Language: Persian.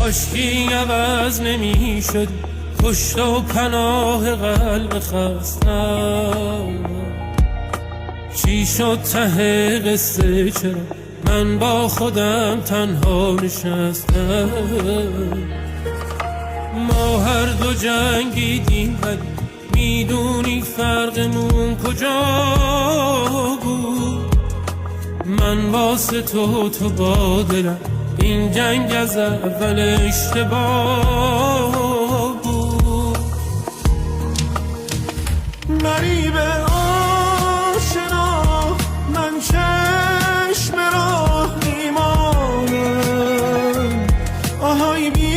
کاشکی عوض نمی شد پشت و پناه قلب خستم. چی شد ته قصه چرا من با خودم تنها نشستم؟ ما هر دو جنگیدیم ولی میدونی فرقمون کجا بود؟ من واسه تو با دلم این جنگ از اول اشتباه بود. غریب آشنا من چشم راه میمانم، آهای بی